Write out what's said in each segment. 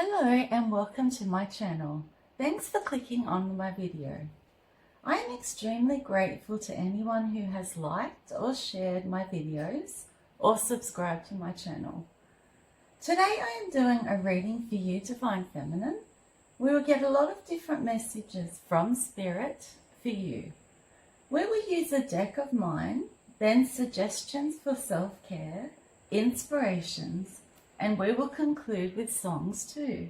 Hello and welcome to my channel. Thanks for clicking on my video. I am extremely grateful to anyone who has liked or shared my videos or subscribed to my channel. Today I am doing a reading for you, Divine Feminine. We will get a lot of different messages from Spirit for you. We will use a deck of mine, then suggestions for self-care, inspirations, and we will conclude with songs too.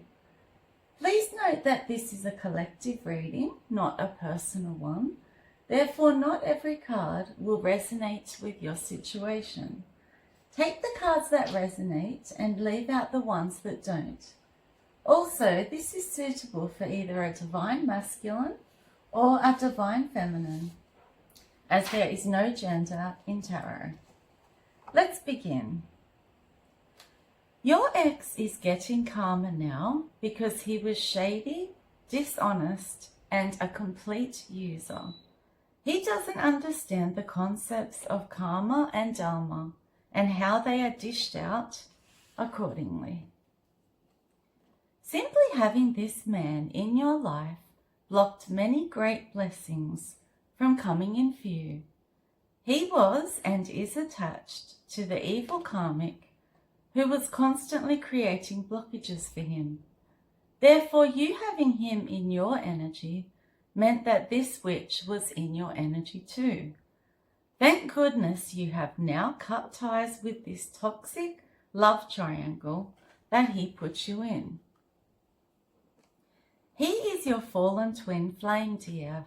Please note that this is a collective reading, not a personal one. Therefore, not every card will resonate with your situation. Take the cards that resonate and leave out the ones that don't. Also, this is suitable for either a divine masculine or a divine feminine, as there is no gender in tarot. Let's begin. Your ex is getting karma now because he was shady, dishonest, and a complete user. He doesn't understand the concepts of karma and dharma and how they are dished out accordingly. Simply having this man in your life blocked many great blessings from coming in for you. He was and is attached to the evil karmic who was constantly creating blockages for him. Therefore, you having him in your energy meant that this witch was in your energy too. Thank goodness you have now cut ties with this toxic love triangle that he put you in. He is your fallen twin flame, dear.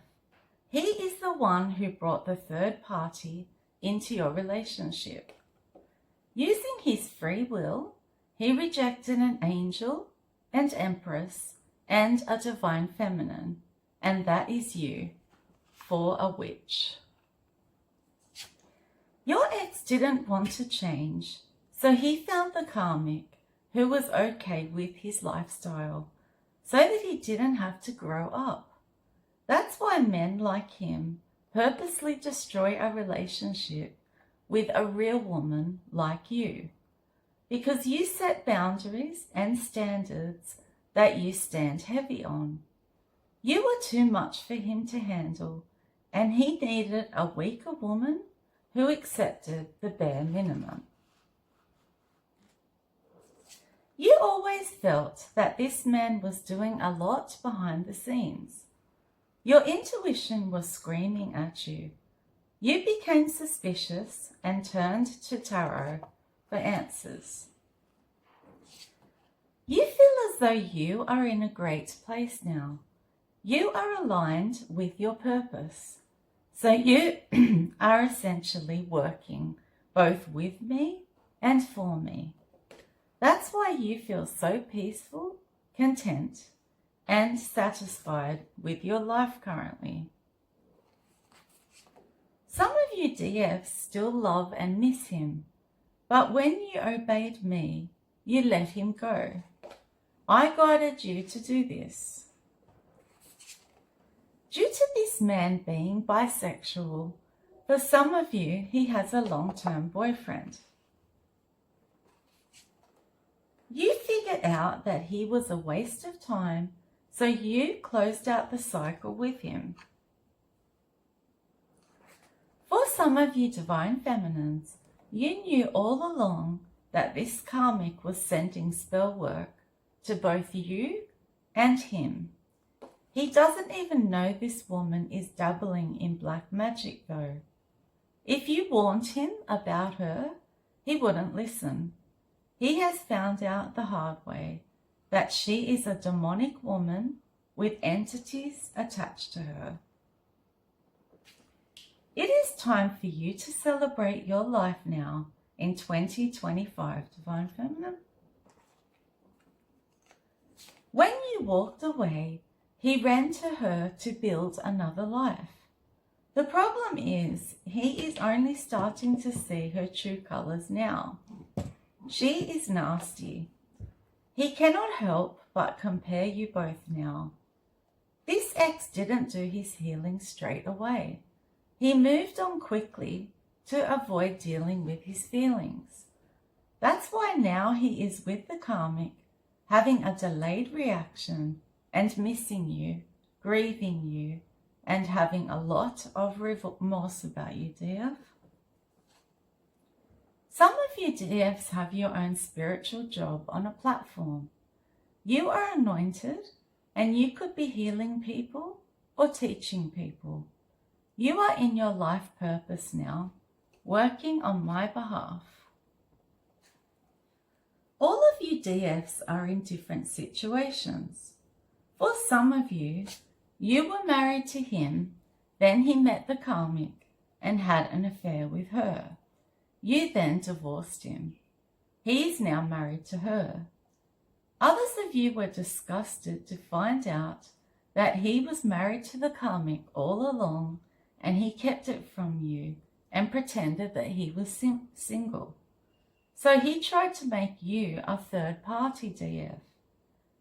He is the one who brought the third party into your relationship. Using his free will, he rejected an angel, and empress, and a divine feminine, and that is you, for a witch. Your ex didn't want to change, so he found the karmic who was okay with his lifestyle, so that he didn't have to grow up. That's why men like him purposely destroy a relationship with a real woman like you, because you set boundaries and standards that you stand heavy on. You were too much for him to handle, and he needed a weaker woman who accepted the bare minimum. You always felt that this man was doing a lot behind the scenes. Your intuition was screaming at you. You became suspicious and turned to tarot for answers. You feel as though you are in a great place now. You are aligned with your purpose. So you are essentially working both with me and for me. That's why you feel so peaceful, content, and satisfied with your life currently. Some of you DFs still love and miss him, but when you obeyed me, you let him go. I guided you to do this. Due to this man being bisexual, for some of you, he has a long-term boyfriend. You figured out that he was a waste of time, so you closed out the cycle with him. For some of you divine feminines, you knew all along that this karmic was sending spell work to both you and him. He doesn't even know this woman is dabbling in black magic though. If you warned him about her, he wouldn't listen. He has found out the hard way that she is a demonic woman with entities attached to her. It is time for you to celebrate your life now in 2025, Divine Feminine. When you walked away, he ran to her to build another life. The problem is, he is only starting to see her true colors now. She is nasty. He cannot help but compare you both now. This ex didn't do his healing straight away. He moved on quickly to avoid dealing with his feelings. That's why now he is with the karmic having a delayed reaction and missing you, grieving you, and having a lot of remorse about you, DF. Some of you DFs have your own spiritual job on a platform. You are anointed and you could be healing people or teaching people. You are in your life purpose now, working on my behalf. All of you DFs are in different situations. For some of you, you were married to him, then he met the Karmic and had an affair with her. You then divorced him. He is now married to her. Others of you were disgusted to find out that he was married to the Karmic all along and he kept it from you and pretended that he was single. So he tried to make you a third party, DF.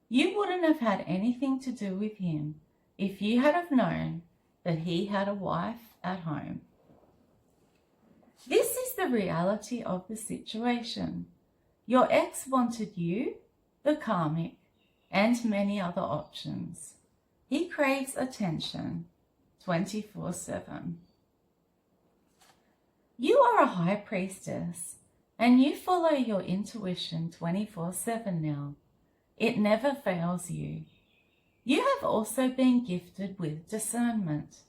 You wouldn't have had anything to do with him if you had have known that he had a wife at home. This is the reality of the situation. Your ex wanted you, the Karmic, and many other options. He craves attention 24/7. You are a high priestess and you follow your intuition 24/7 now. It never fails you. You have also been gifted with discernment.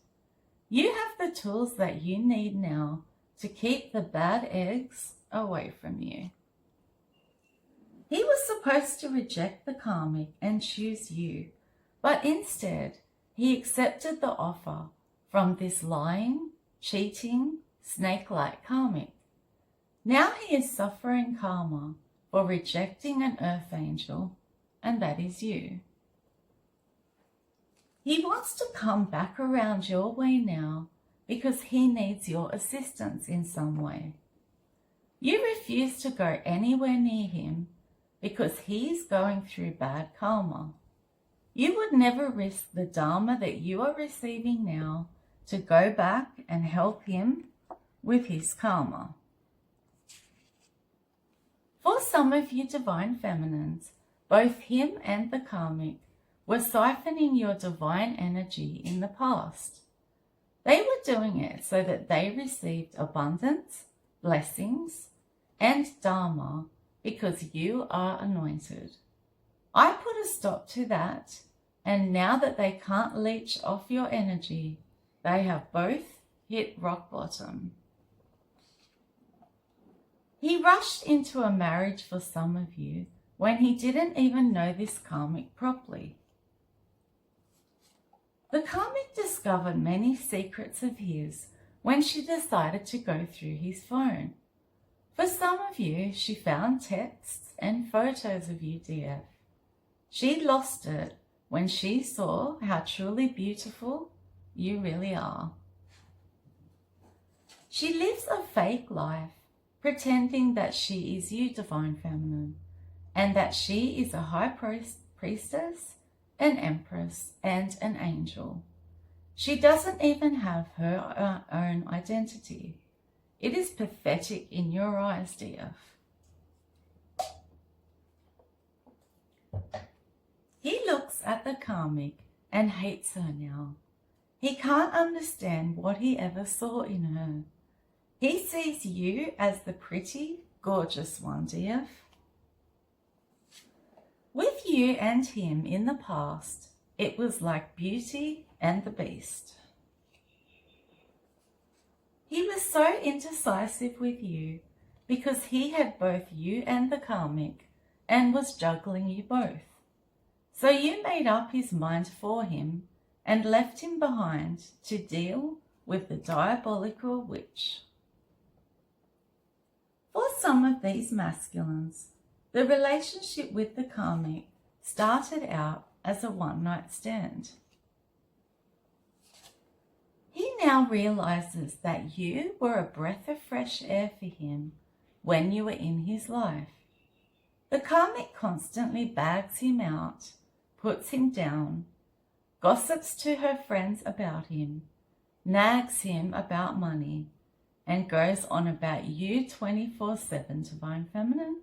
You have the tools that you need now to keep the bad eggs away from you. He was supposed to reject the Karmic and choose you, but instead he accepted the offer from this lying, cheating, snake-like Karmic. Now he is suffering karma for rejecting an earth angel, and that is you. He wants to come back around your way now because he needs your assistance in some way. You refuse to go anywhere near him because he is going through bad karma. You would never risk the dharma that you are receiving now to go back and help him with his karma. For some of you divine feminines, both him and the Karmic were siphoning your divine energy in the past. They were doing it so that they received abundance, blessings, and dharma because you are anointed. I put a stop to that, and now that they can't leech off your energy, they have both hit rock bottom. He rushed into a marriage for some of you when he didn't even know this Karmic properly. The Karmic discovered many secrets of his when she decided to go through his phone. For some of you, she found texts and photos of you, DF. She lost it when she saw how truly beautiful you really are. She lives a fake life, pretending that she is you, divine feminine, and that she is a high priestess, an empress, and an angel. She doesn't even have her own identity. It is pathetic in your eyes, DF. He looks at the Karmic and hates her now. He can't understand what he ever saw in her. He sees you as the pretty, gorgeous one, DF. With you and him in the past, it was like Beauty and the Beast. He was so indecisive with you because he had both you and the Karmic and was juggling you both. So you made up his mind for him and left him behind to deal with the diabolical witch. For some of these masculines, the relationship with the Karmic started out as a one-night stand. He now realizes that you were a breath of fresh air for him when you were in his life. The Karmic constantly bags him out, puts him down, gossips to her friends about him, nags him about money, and goes on about you 24/7, divine feminine.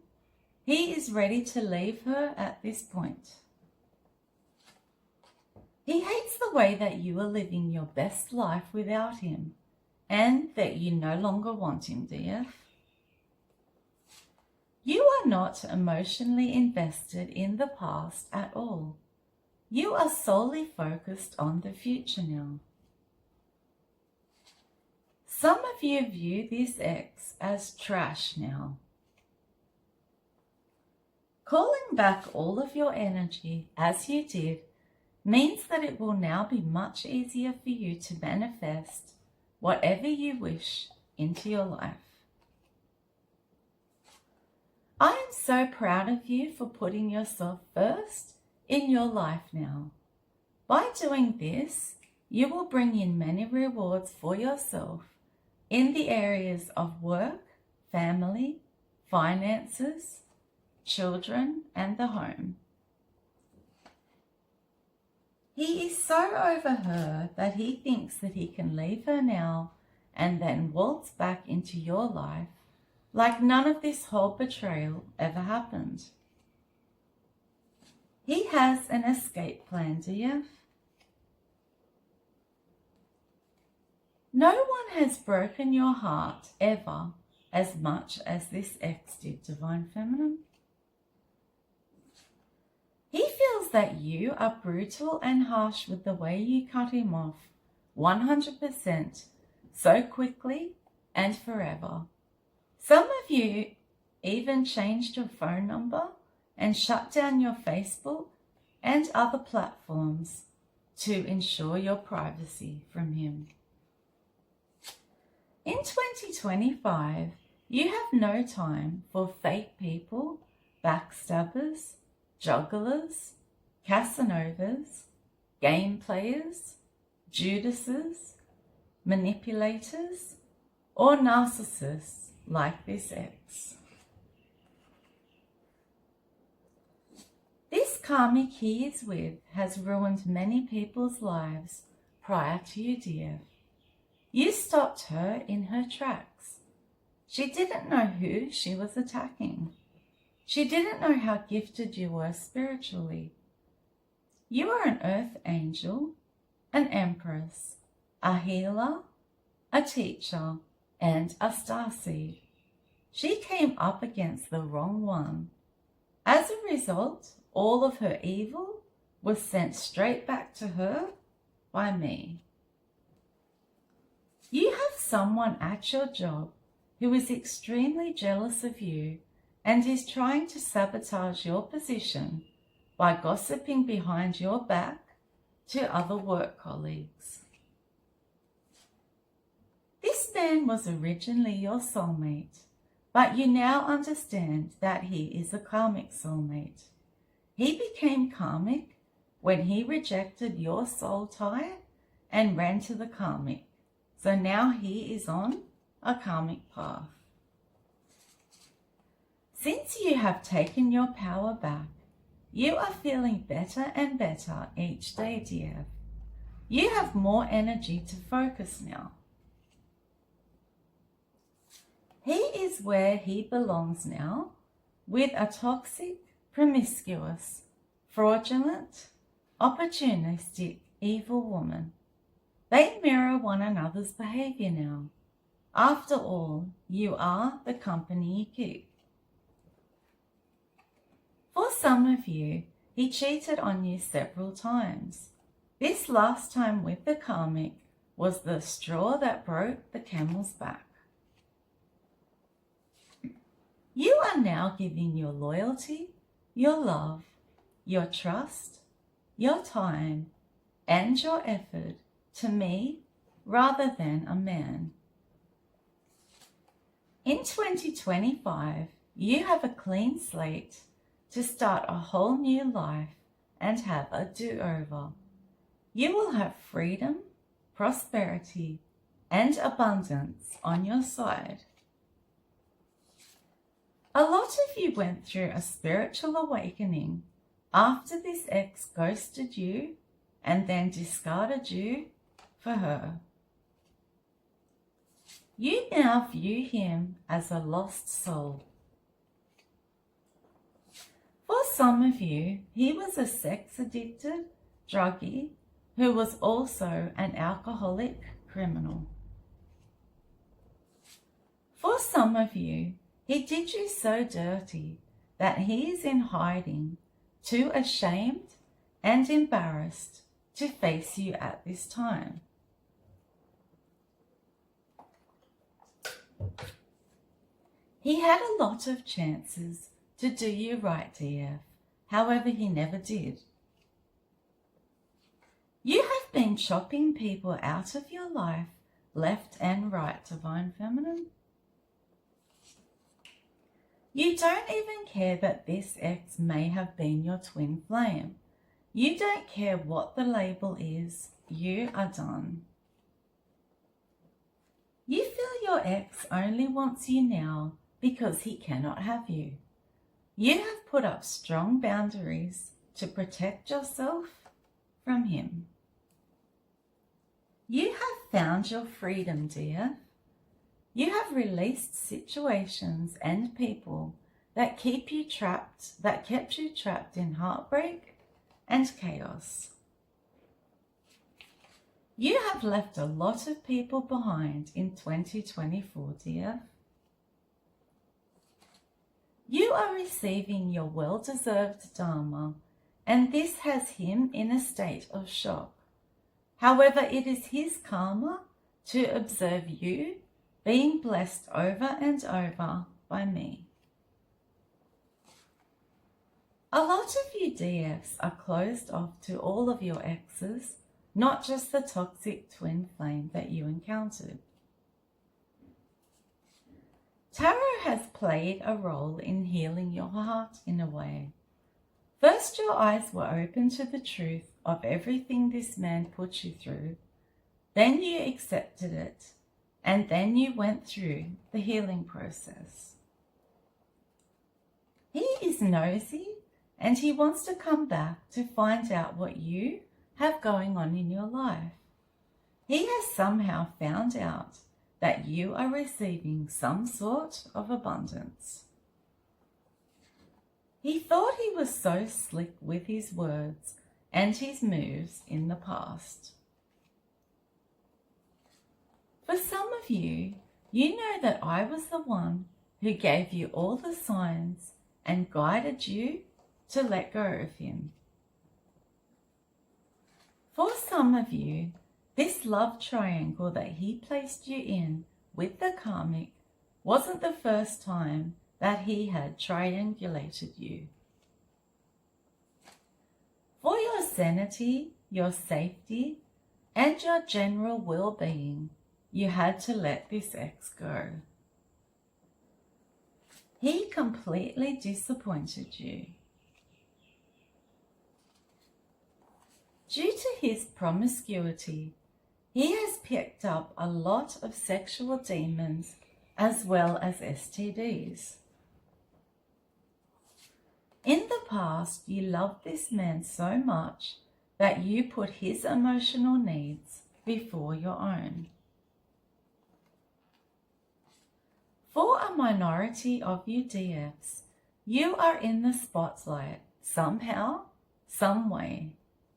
He is ready to leave her at this point. He hates the way that you are living your best life without him and that you no longer want him, dear. You are not emotionally invested in the past at all. You are solely focused on the future now. Some of you view this ex as trash now. Calling back all of your energy as you did means that it will now be much easier for you to manifest whatever you wish into your life. I am so proud of you for putting yourself first in your life now. By doing this, you will bring in many rewards for yourself in the areas of work, family, finances, children, and the home. He is so over her that he thinks that he can leave her now and then waltz back into your life like none of this whole betrayal ever happened. He has an escape plan, dear. No one has broken your heart ever as much as this ex did, Divine Feminine. He feels that you are brutal and harsh with the way you cut him off 100% so quickly and forever. Some of you even changed your phone number and shut down your Facebook and other platforms to ensure your privacy from him. In 2025, you have no time for fake people, backstabbers, jugglers, Casanovas, game players, Judases, manipulators, or narcissists like this ex. This karmic he is with has ruined many people's lives prior to you, dear. You stopped her in her tracks. She didn't know who she was attacking. She didn't know how gifted you were spiritually. You are an earth angel, an empress, a healer, a teacher, and a starseed. She came up against the wrong one. As a result, all of her evil was sent straight back to her by me. You have someone at your job who is extremely jealous of you and is trying to sabotage your position by gossiping behind your back to other work colleagues. This man was originally your soulmate, but you now understand that he is a karmic soulmate. He became karmic when he rejected your soul tie and ran to the karmic. So now he is on a karmic path. Since you have taken your power back, you are feeling better and better each day, dear. You have more energy to focus now. He is where he belongs now, with a toxic, promiscuous, fraudulent, opportunistic, evil woman. They mirror one another's behavior now. After all, you are the company you keep. For some of you, he cheated on you several times. This last time with the karmic was the straw that broke the camel's back. You are now giving your loyalty, your love, your trust, your time, and your effort to me rather than a man. In 2025, you have a clean slate to start a whole new life and have a do-over. You will have freedom, prosperity, and abundance on your side. A lot of you went through a spiritual awakening after this ex ghosted you and then discarded you for her. You now view him as a lost soul. For some of you, he was a sex-addicted druggie who was also an alcoholic criminal. For some of you, he did you so dirty that he is in hiding, too ashamed and embarrassed to face you at this time. He had a lot of chances to do you right, DF. However, he never did. You have been chopping people out of your life, left and right, Divine Feminine. You don't even care that this ex may have been your twin flame. You don't care what the label is. You are done. You feel your ex only wants you now because he cannot have you. You have put up strong boundaries to protect yourself from him. You have found your freedom, dear. You have released situations and people that kept you trapped in heartbreak and chaos. You have left a lot of people behind in 2024, dear. You are receiving your well-deserved Dharma, and this has him in a state of shock. However, it is his karma to observe you being blessed over and over by me. A lot of you DFs are closed off to all of your exes, not just the toxic twin flame that you encountered. Tarot has played a role in healing your heart in a way. First, your eyes were open to the truth of everything this man put you through. Then you accepted it, and then you went through the healing process. He is nosy, and he wants to come back to find out what you have going on in your life. He has somehow found out that you are receiving some sort of abundance. He thought he was so slick with his words and his moves in the past. For some of you, you know that I was the one who gave you all the signs and guided you to let go of him. For some of you, this love triangle that he placed you in with the Karmic wasn't the first time that he had triangulated you. For your sanity, your safety, and your general well-being, you had to let this ex go. He completely disappointed you. Due to his promiscuity, he has picked up a lot of sexual demons as well as STDs. In the past, you loved this man so much that you put his emotional needs before your own. For a minority of you DFs, you are in the spotlight somehow, some way,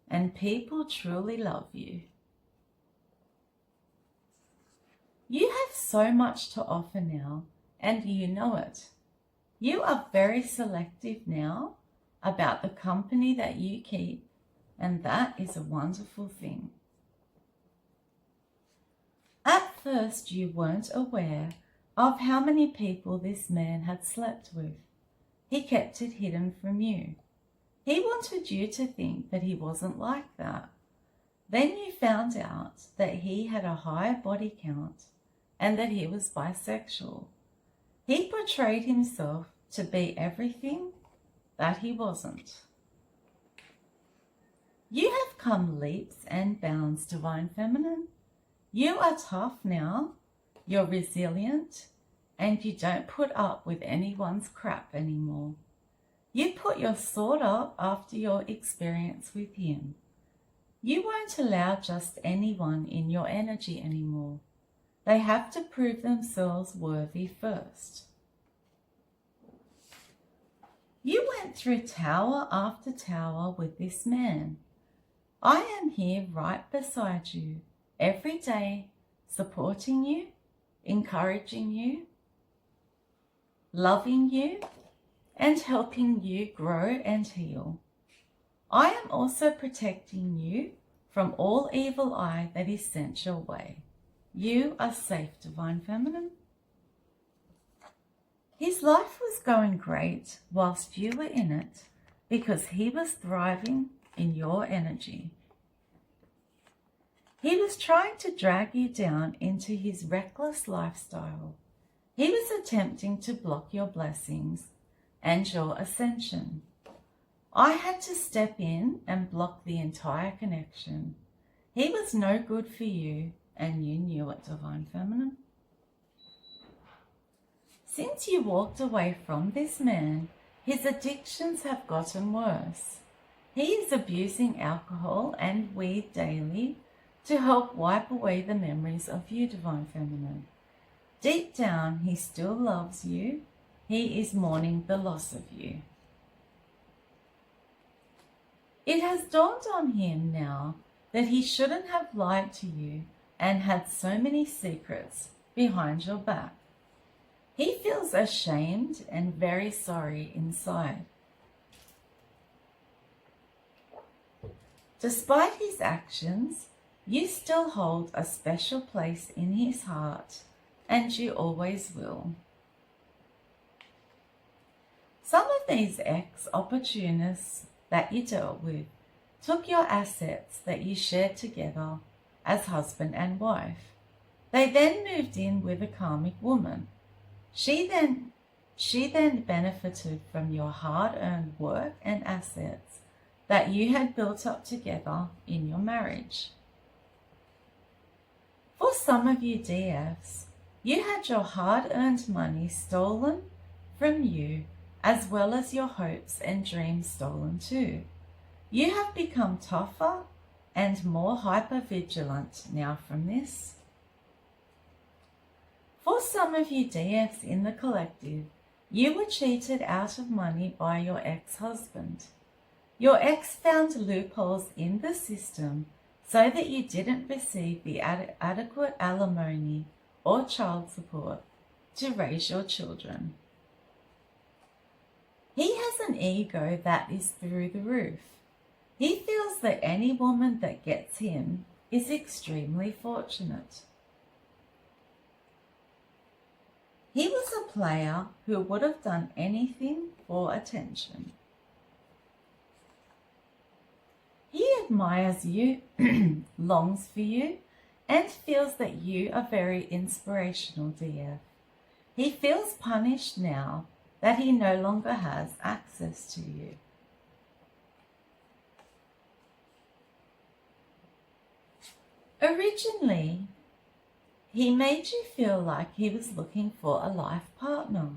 and people truly love you. You have so much to offer now, and you know it. You are very selective now about the company that you keep, and that is a wonderful thing. At first, you weren't aware of how many people this man had slept with. He kept it hidden from you. He wanted you to think that he wasn't like that. Then you found out that he had a high body count and that he was bisexual. He portrayed himself to be everything that he wasn't. You have come leaps and bounds, Divine Feminine. You are tough now, you're resilient, and you don't put up with anyone's crap anymore. You put your sword up after your experience with him. You won't allow just anyone in your energy anymore. They have to prove themselves worthy first. You went through tower after tower with this man. I am here right beside you every day, supporting you, encouraging you, loving you, and helping you grow and heal. I am also protecting you from all evil eye that is sent your way. You are safe, Divine Feminine. His life was going great whilst you were in it because he was thriving in your energy. He was trying to drag you down into his reckless lifestyle. He was attempting to block your blessings and your ascension. I had to step in and block the entire connection. He was no good for you, and you knew it, Divine Feminine. Since you walked away from this man, his addictions have gotten worse. He is abusing alcohol and weed daily to help wipe away the memories of you, Divine Feminine. Deep down, he still loves you. He is mourning the loss of you. It has dawned on him now that he shouldn't have lied to you and had so many secrets behind your back. He feels ashamed and very sorry inside. Despite his actions, you still hold a special place in his heart, and you always will. Some of these ex-opportunists that you dealt with took your assets that you shared together as husband and wife. They then moved in with a karmic woman. She then benefited from your hard-earned work and assets that you had built up together in your marriage. For some of you DFs, you had your hard-earned money stolen from you, as well as your hopes and dreams stolen too. You have become tougher and more hyper-vigilant now from this. For some of you DFs in the collective, you were cheated out of money by your ex-husband. Your ex found loopholes in the system so that you didn't receive the adequate alimony or child support to raise your children. He has an ego that is through the roof. He feels that any woman that gets him is extremely fortunate. He was a player who would have done anything for attention. He admires you, longs for you, and feels that you are very inspirational, DF. He feels punished now that he no longer has access to you. Originally, he made you feel like he was looking for a life partner,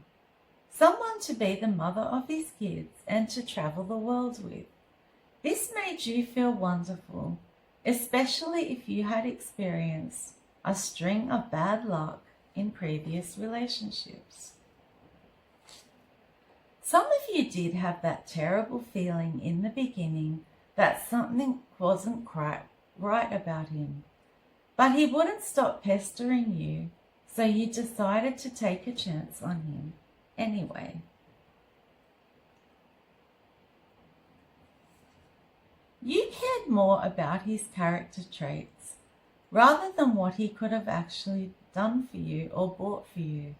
someone to be the mother of his kids and to travel the world with. This made you feel wonderful, especially if you had experienced a string of bad luck in previous relationships. Some of you did have that terrible feeling in the beginning that something wasn't quite right about him. But he wouldn't stop pestering you, so you decided to take a chance on him anyway. You cared more about his character traits rather than what he could have actually done for you or bought for you.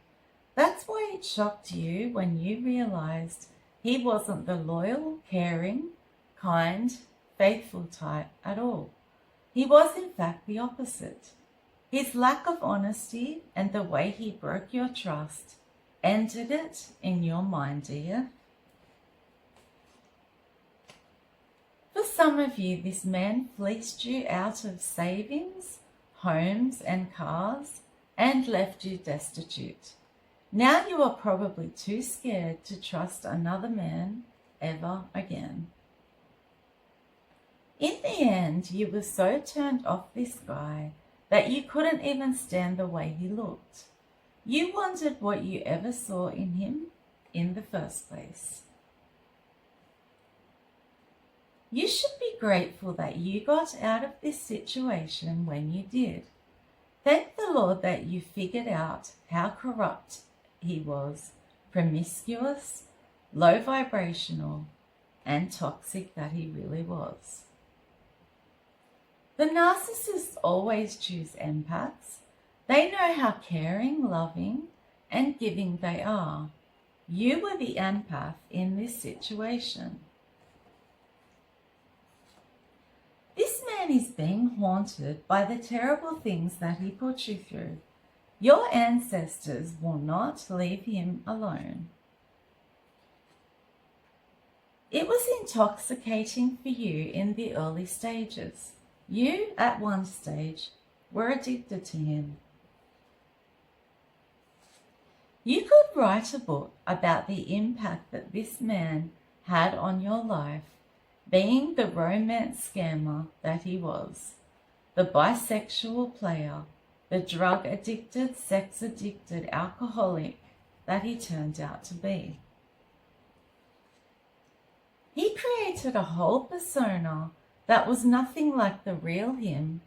That's why it shocked you when you realized he wasn't the loyal, caring, kind, faithful type at all. He was in fact the opposite. His lack of honesty and the way he broke your trust ended it in your mind, dear. For some of you, this man fleeced you out of savings, homes and cars and left you destitute. Now you are probably too scared to trust another man ever again. In the end, you were so turned off this guy that you couldn't even stand the way he looked. You wondered what you ever saw in him in the first place. You should be grateful that you got out of this situation when you did. Thank the Lord that you figured out how corrupt he was, promiscuous, low vibrational, and toxic that he really was. The narcissists always choose empaths. They know how caring, loving, and giving they are. You were the empath in this situation. This man is being haunted by the terrible things that he put you through. Your ancestors will not leave him alone. It was intoxicating for you in the early stages. You, at one stage, were addicted to him. You could write a book about the impact that this man had on your life, being the romance scammer that he was, the bisexual player, the drug-addicted, sex-addicted alcoholic that he turned out to be. He created a whole persona that was nothing like the real him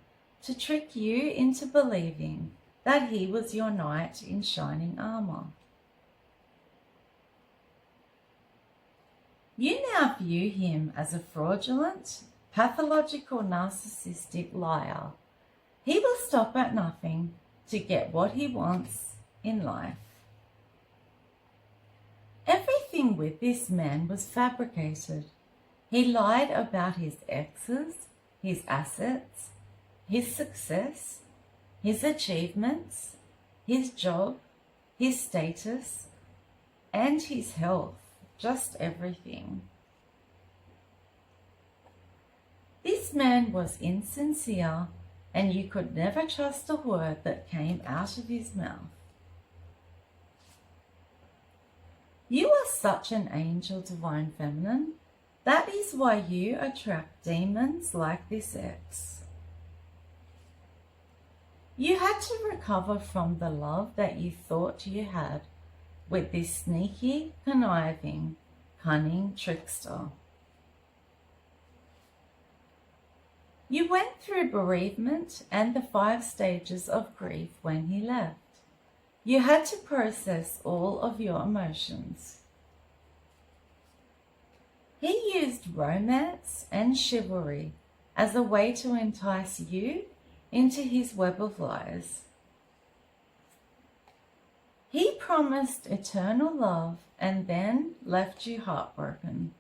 to trick you into believing that he was your knight in shining armor. You now view him as a fraudulent, pathological, narcissistic liar. He will stop at nothing to get what he wants in life. Everything with this man was fabricated. He lied about his exes, his assets, his success, his achievements, his job, his status, and his health, just everything. This man was insincere, and you could never trust a word that came out of his mouth. You are such an angel, divine feminine. That is why you attract demons like this ex. You had to recover from the love that you thought you had with this sneaky, conniving, cunning trickster. You went through bereavement and the 5 stages of grief when he left. You had to process all of your emotions. He used romance and chivalry as a way to entice you into his web of lies. He promised eternal love and then left you heartbroken.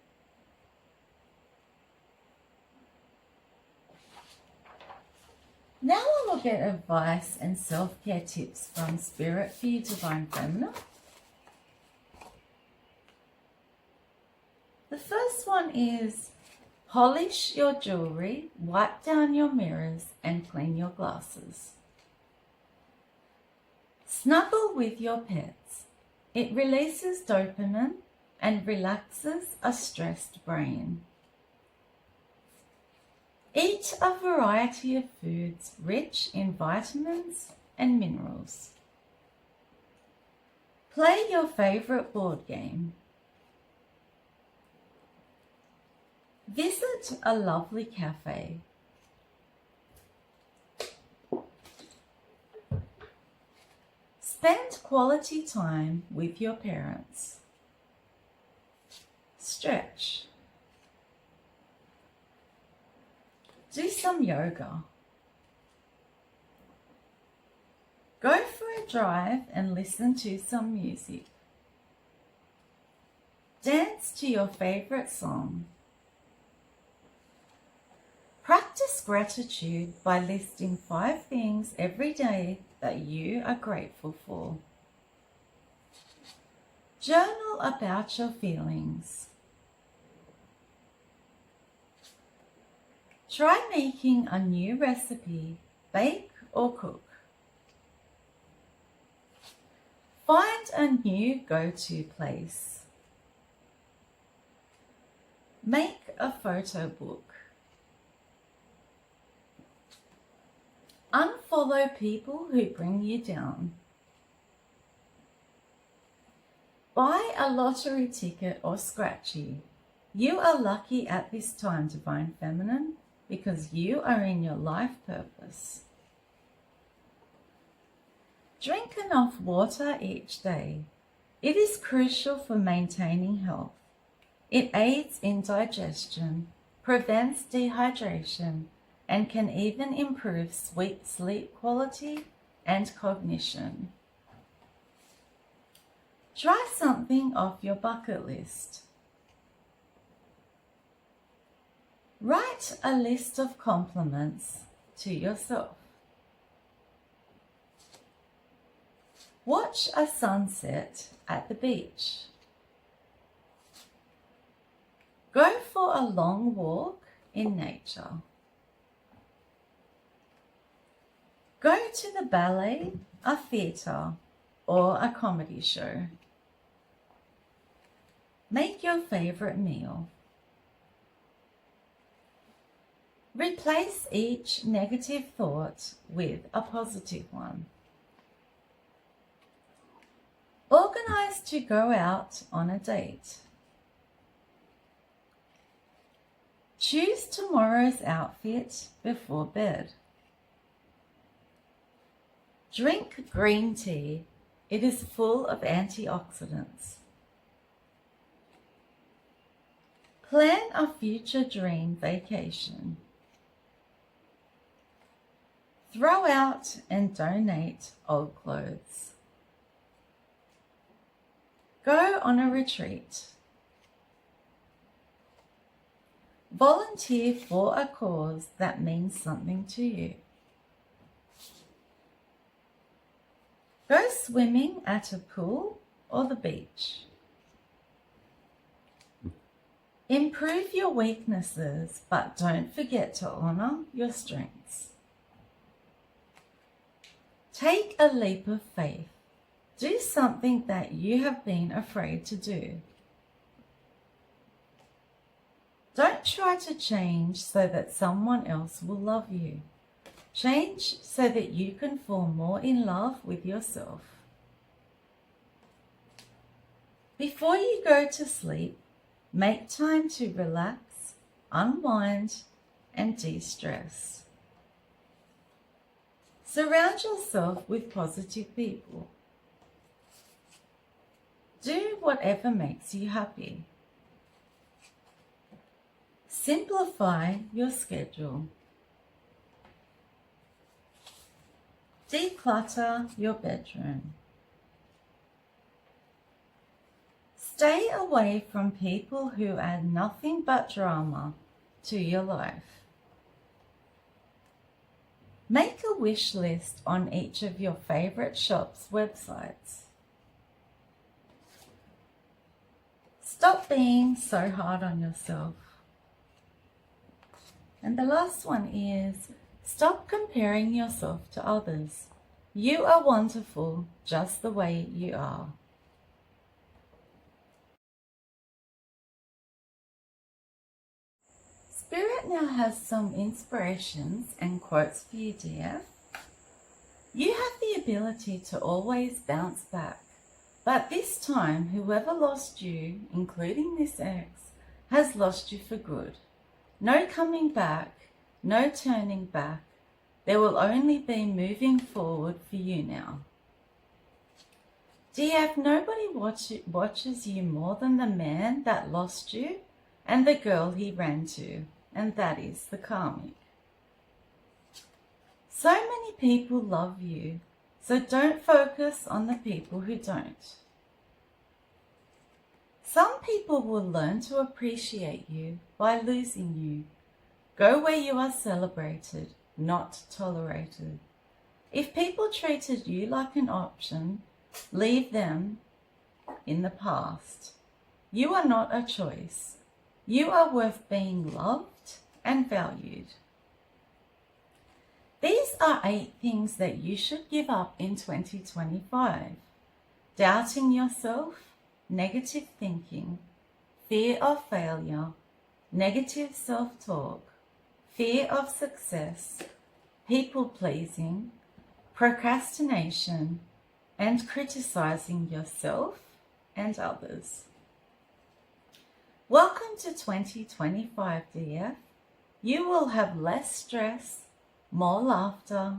Now I will get advice and self-care tips from Spirit for you, Divine Feminine. The first one is polish your jewelry, wipe down your mirrors, and clean your glasses. Snuggle with your pets. It releases dopamine and relaxes a stressed brain. Eat a variety of foods rich in vitamins and minerals. Play your favorite board game. Visit a lovely cafe. Spend quality time with your parents. Stretch. Do some yoga. Go for a drive and listen to some music. Dance to your favorite song. Practice gratitude by listing 5 things every day that you are grateful for. Journal about your feelings. Try making a new recipe, bake or cook. Find a new go-to place. Make a photo book. Unfollow people who bring you down. Buy a lottery ticket or scratchy. You are lucky at this time, Divine Feminine, because you are in your life purpose. Drink enough water each day. It is crucial for maintaining health. It aids in digestion, prevents dehydration, and can even improve sleep quality and cognition. Try something off your bucket list. Write a list of compliments to yourself. Watch a sunset at the beach. Go for a long walk in nature. Go to the ballet, a theatre, or a comedy show. Make your favourite meal. Replace each negative thought with a positive one. Organize to go out on a date. Choose tomorrow's outfit before bed. Drink green tea. It is full of antioxidants. Plan a future dream vacation. Throw out and donate old clothes. Go on a retreat. Volunteer for a cause that means something to you. Go swimming at a pool or the beach. Improve your weaknesses, but don't forget to honor your strengths. Take a leap of faith. Do something that you have been afraid to do. Don't try to change so that someone else will love you. Change so that you can fall more in love with yourself. Before you go to sleep, make time to relax, unwind, and de-stress. Surround yourself with positive people. Do whatever makes you happy. Simplify your schedule. Declutter your bedroom. Stay away from people who add nothing but drama to your life. Make a wish list on each of your favorite shops' websites. Stop being so hard on yourself. And the last one is, stop comparing yourself to others. You are wonderful just the way you are. Spirit now has some inspirations and quotes for you, dear. You have the ability to always bounce back, but this time whoever lost you, including this ex, has lost you for good. No coming back, no turning back. There will only be moving forward for you now. DF, nobody watches you more than the man that lost you and the girl he ran to, and that is the Karmic. So many people love you, so don't focus on the people who don't. Some people will learn to appreciate you by losing you. Go where you are celebrated, not tolerated. If people treated you like an option, leave them in the past. You are not a choice. You are worth being loved and valued. These are 8 things that you should give up in 2025. Doubting yourself, negative thinking, fear of failure, negative self-talk, fear of success, people-pleasing, procrastination, and criticizing yourself and others. Welcome to 2025, DF. You will have less stress, more laughter,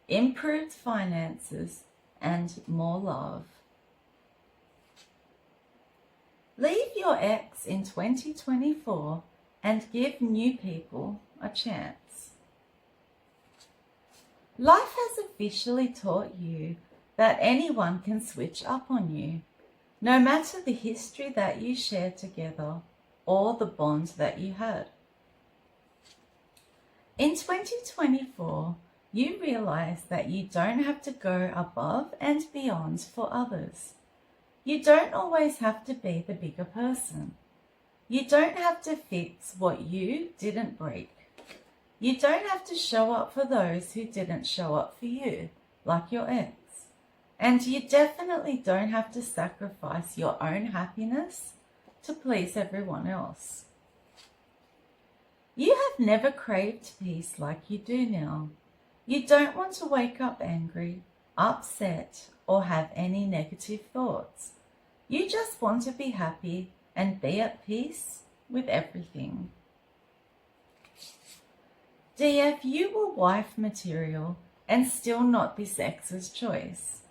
improved finances, and more love. Leave your ex in 2024 and give new people a chance. Life has officially taught you that anyone can switch up on you, no matter the history that you shared together or the bond that you had. In 2024, you realize that you don't have to go above and beyond for others. You don't always have to be the bigger person. You don't have to fix what you didn't break. You don't have to show up for those who didn't show up for you, like your ex. And you definitely don't have to sacrifice your own happiness to please everyone else. You have never craved peace like you do now. You don't want to wake up angry, upset, or have any negative thoughts. You just want to be happy and be at peace with everything. DF, you were wife material and still not this ex's choice.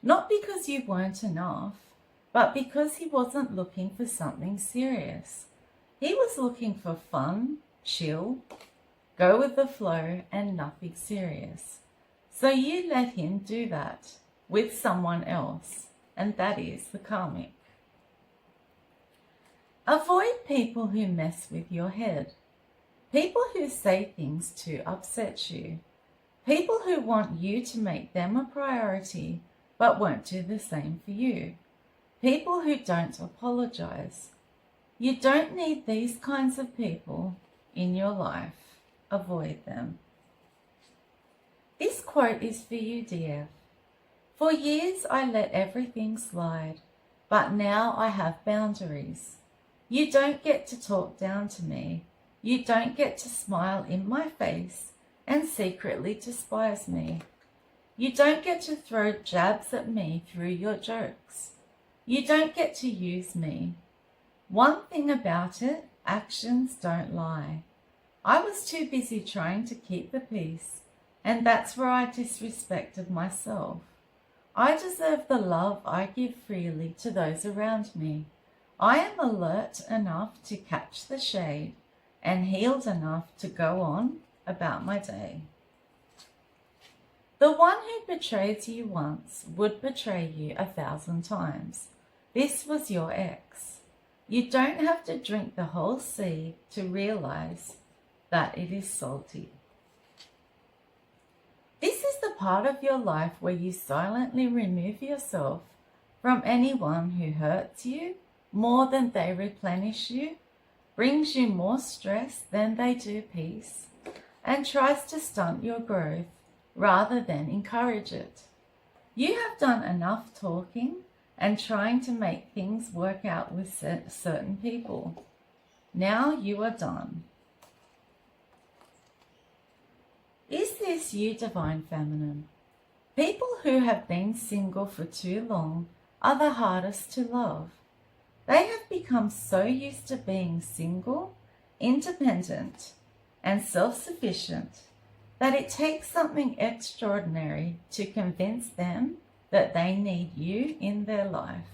Not because you weren't enough, but because he wasn't looking for something serious. He was looking for fun, chill, go with the flow, and nothing serious. So you let him do that with someone else, and that is the karmic. Avoid people who mess with your head. People who say things to upset you. People who want you to make them a priority but won't do the same for you. People who don't apologize. You don't need these kinds of people in your life. Avoid them. This quote is for you, DF. For years I let everything slide, but now I have boundaries. You don't get to talk down to me. You don't get to smile in my face and secretly despise me. You don't get to throw jabs at me through your jokes. You don't get to use me. One thing about it, actions don't lie. I was too busy trying to keep the peace, and that's where I disrespected myself. I deserve the love I give freely to those around me. I am alert enough to catch the shade and healed enough to go on about my day. The one who betrays you once would betray you 1,000 times. This was your ex. You don't have to drink the whole sea to realize that it is salty. This is the part of your life where you silently remove yourself from anyone who hurts you more than they replenish you, brings you more stress than they do peace, and tries to stunt your growth rather than encourage it. You have done enough talking and trying to make things work out with certain people. Now you are done. Is this you, Divine Feminine? People who have been single for too long are the hardest to love. They have become so used to being single, independent, and self-sufficient that it takes something extraordinary to convince them that they need you in their life.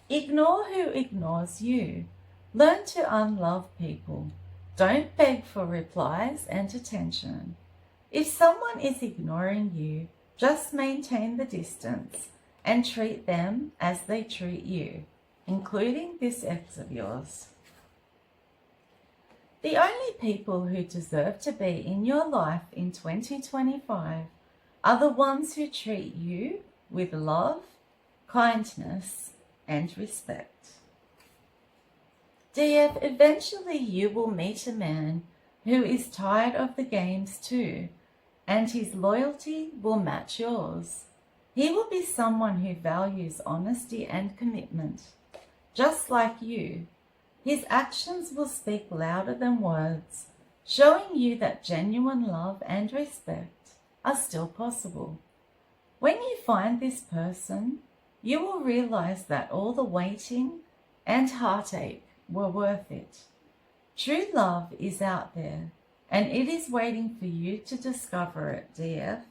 Ignore who ignores you. Learn to unlove people. Don't beg for replies and attention. If someone is ignoring you, just maintain the distance and treat them as they treat you, including this ex of yours. The only people who deserve to be in your life in 2025 are the ones who treat you with love, kindness, and respect. DF, eventually you will meet a man who is tired of the games too, and his loyalty will match yours. He will be someone who values honesty and commitment, just like you. His actions will speak louder than words, showing you that genuine love and respect are still possible. When you find this person, you will realize that all the waiting and heartache were worth it. True love is out there, and it is waiting for you to discover it, dear.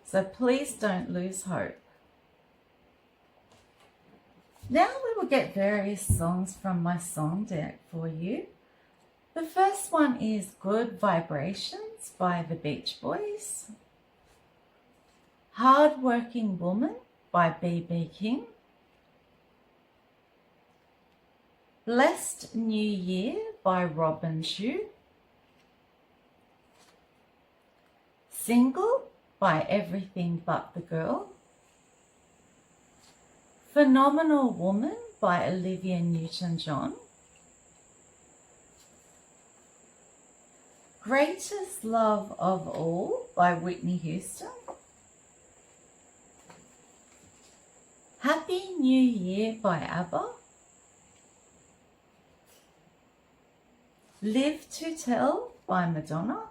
So please don't lose hope. Now we will get various songs from my song deck for you. The first one is Good Vibrations by the Beach Boys. Hard Working Woman by B.B. King. Blessed New Year by Robin Shu. Single by Everything But the Girl. Phenomenal Woman by Olivia Newton-John. Greatest Love of All by Whitney Houston. Happy New Year by ABBA. Live to Tell by Madonna.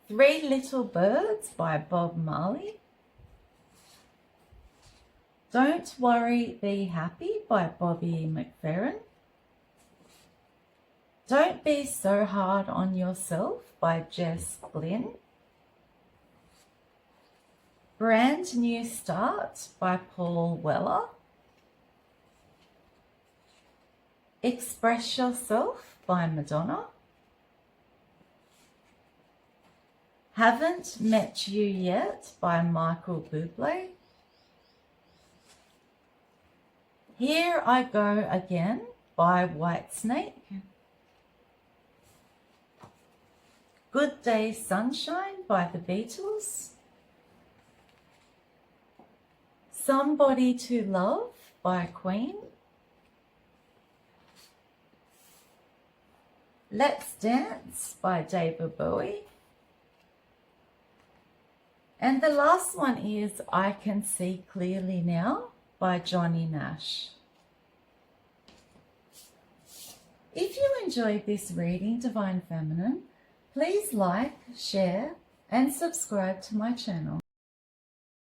Three Little Birds by Bob Marley. Don't Worry, Be Happy by Bobby McFerrin. Don't Be So Hard on Yourself by Jess Glynn. Brand New Start by Paul Weller. Express Yourself by Madonna. Haven't Met You Yet by Michael Bublé. Here I Go Again by Whitesnake. Good Day Sunshine by the Beatles. Somebody to Love by Queen. Let's Dance by David Bowie. And the last one is I Can See Clearly Now by Johnny Nash. If you enjoyed this reading, Divine Feminine, please like, share and subscribe to my channel.